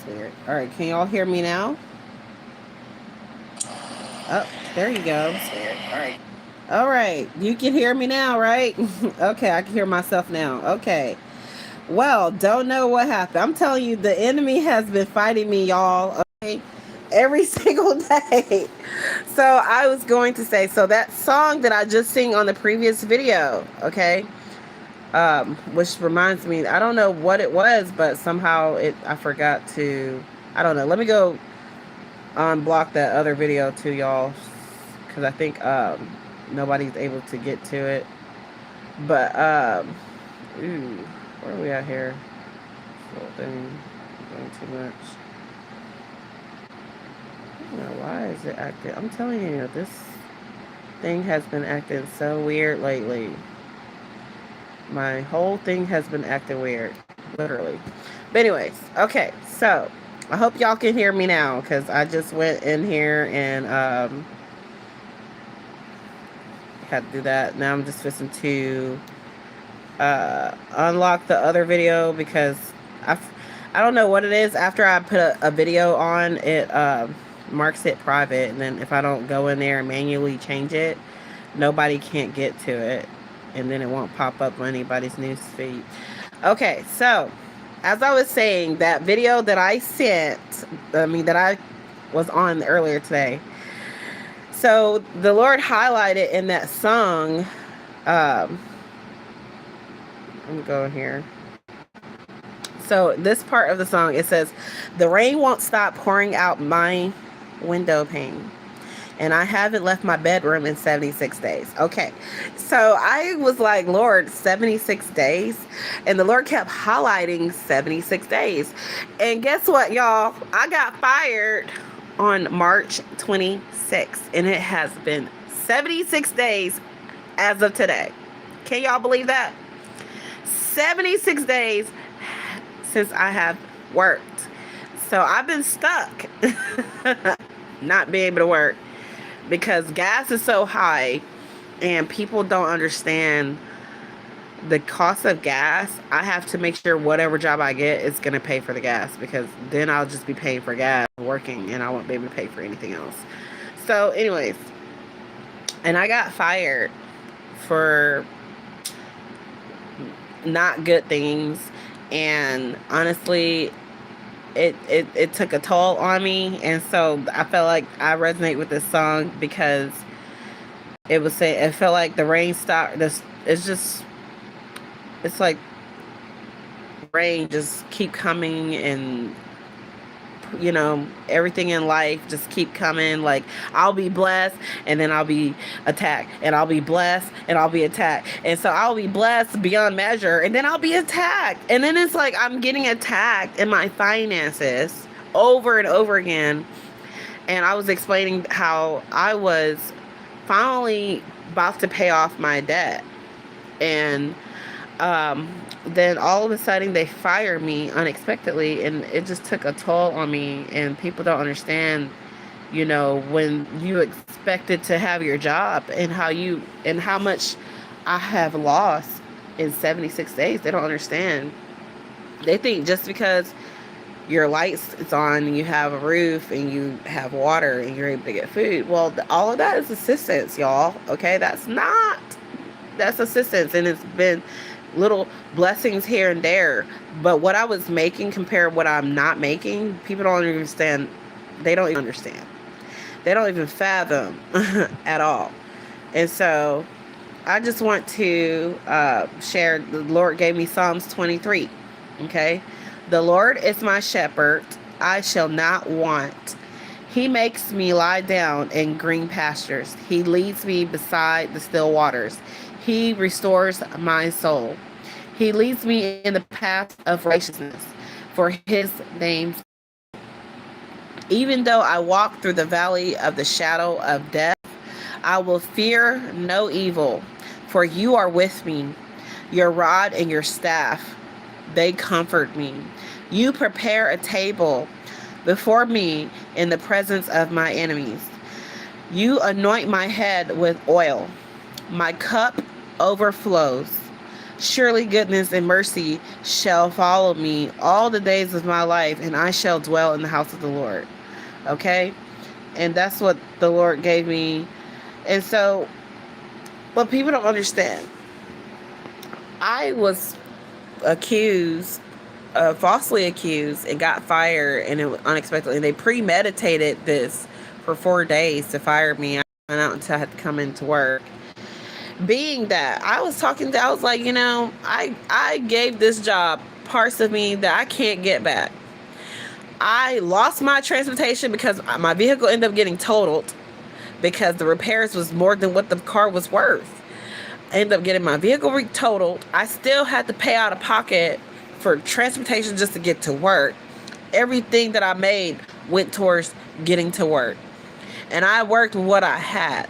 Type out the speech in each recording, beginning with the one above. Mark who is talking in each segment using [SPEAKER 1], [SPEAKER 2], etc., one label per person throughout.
[SPEAKER 1] Weird. All right, can y'all hear me now? Oh, there you go.
[SPEAKER 2] Weird. All right.
[SPEAKER 1] All right, you can hear me now, right? Okay, I can hear myself now. Okay. Well, don't know what happened. I'm telling you, the enemy has been fighting me, y'all. Okay, every single day. So I was going to say, so that song that I just sing on the previous video, okay, which reminds me, I don't know what it was, but somehow I forgot to. I don't know. Let me go unblock that other video too, y'all, because I think nobody's able to get to it. But ooh, where are we at here? This little thing doing too much. I don't know why is it acting. I'm telling you, this thing has been acting so weird lately. My whole thing has been acting weird, literally. But anyways, okay, so I hope y'all can hear me now, because I just went in here and had to do that. Now I'm just fixing to unlock the other video, because I don't know what it is. After I put a video on, it marks it private, and then if I don't go in there and manually change it, nobody can't get to it, and then it won't pop up on anybody's news feed. Okay, so as I was saying, that video that I sent, that I was on earlier today. So the Lord highlighted in that song. I'm going here. So this part of the song, it says, "The rain won't stop pouring out my window pane, and I haven't left my bedroom in 76 days." Okay, so I was like, Lord, 76 days? And the Lord kept highlighting 76 days. And guess what, y'all? I got fired on March 26th, and it has been 76 days as of today. Can y'all believe that? 76 days since I have worked. So I've been stuck not being able to work because gas is so high and people don't understand the cost of gas. I have to make sure whatever job I get is going to pay for the gas, because then I'll just be paying for gas working and I won't be able to pay for anything else. So anyways, and I got fired for not good things, and honestly it took a toll on me. And so I felt like I resonate with this song because it felt like the rain stopped. It's like rain just keep coming, and everything in life just keep coming. Like, I'll be blessed and then I'll be attacked, and I'll be blessed and I'll be attacked, and so I'll be blessed beyond measure and then I'll be attacked, and then it's like I'm getting attacked in my finances over and over again. And I was explaining how I was finally about to pay off my debt, and then all of a sudden they fire me unexpectedly, and it just took a toll on me. And people don't understand, when you expected to have your job, and how much I have lost in 76 days. They don't understand. They think just because your lights is on and you have a roof and you have water and you're able to get food, well, all of that is assistance, y'all. Okay, that's assistance, and it's been little blessings here and there. But what I was making compared to what I'm not making, people don't understand. They don't even understand. They don't even fathom at all. And so I just want to share. The Lord gave me Psalms 23. Okay, the Lord is my shepherd, I shall not want. He makes me lie down in green pastures. He leads me beside the still waters. He restores my soul. He leads me in the path of righteousness for his name's sake. Even though I walk through the valley of the shadow of death, I will fear no evil, for you are with me. Your rod and your staff, they comfort me. You prepare a table before me in the presence of my enemies. You anoint my head with oil. My cup overflows. Surely goodness and mercy shall follow me all the days of my life, and I shall dwell in the house of the Lord. Okay? And that's what the Lord gave me. And so, but people don't understand. I was accused, falsely accused, and got fired, and it was unexpectedly. And they premeditated this for 4 days to fire me. I went out until I had to come into work. Being that I was like, I gave this job parts of me that I can't get back. I lost my transportation because my vehicle ended up getting totaled because the repairs was more than what the car was worth. I ended up getting my vehicle totaled. I still had to pay out of pocket for transportation just to get to work. Everything that I made went towards getting to work. And I worked with what I had.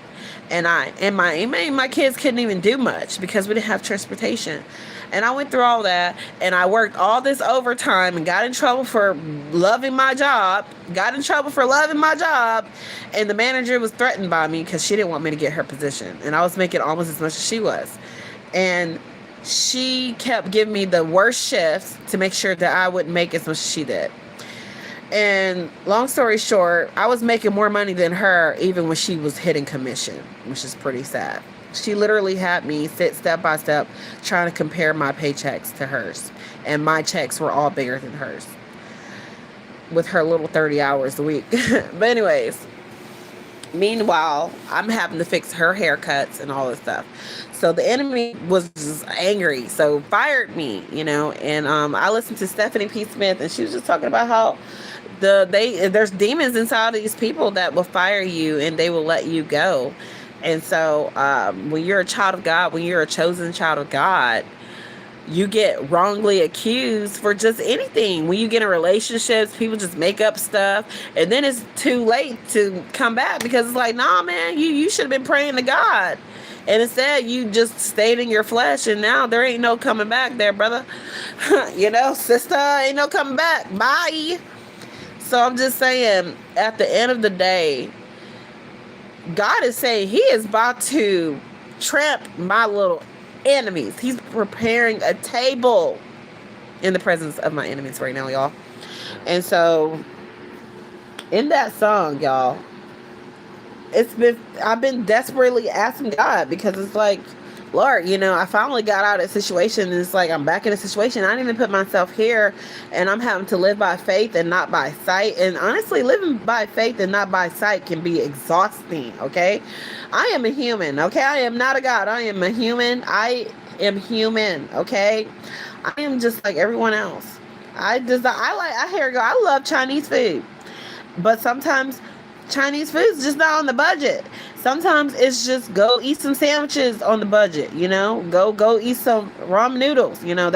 [SPEAKER 1] And my kids couldn't even do much because we didn't have transportation. And I went through all that, and I worked all this overtime and got in trouble for loving my job. And the manager was threatened by me because she didn't want me to get her position. And I was making almost as much as she was. And she kept giving me the worst shifts to make sure that I wouldn't make as much as she did. And long story short, I was making more money than her even when she was hitting commission, which is pretty sad. She literally had me sit step by step trying to compare my paychecks to hers. And my checks were all bigger than hers with her little 30 hours a week. But anyways, meanwhile, I'm having to fix her haircuts and all this stuff. So the enemy was just angry, so fired me, And I listened to Stephanie P. Smith, and she was just talking about how there's demons inside of these people that will fire you and they will let you go. And so when you're a child of God, when you're a chosen child of God, you get wrongly accused for just anything. When you get in relationships, people just make up stuff, and then it's too late to come back because it's like, nah, man, you should have been praying to God. And instead, you just stayed in your flesh, and now there ain't no coming back there, brother. Sister, ain't no coming back. Bye. So I'm just saying, at the end of the day, God is saying he is about to tramp my little enemies. He's preparing a table in the presence of my enemies right now, y'all. And so in that song, y'all, I've been desperately asking God, because it's like, Lord, I finally got out of a situation, and it's like I'm back in a situation. I didn't even put myself here, and I'm having to live by faith and not by sight. And honestly, living by faith and not by sight can be exhausting, okay? I am a human, okay? I am not a God. I am a human. I am human, okay? I am just like everyone else. I love Chinese food, but sometimes Chinese food is just not on the budget. Sometimes it's just go eat some sandwiches on the budget, go eat some ramen noodles, that's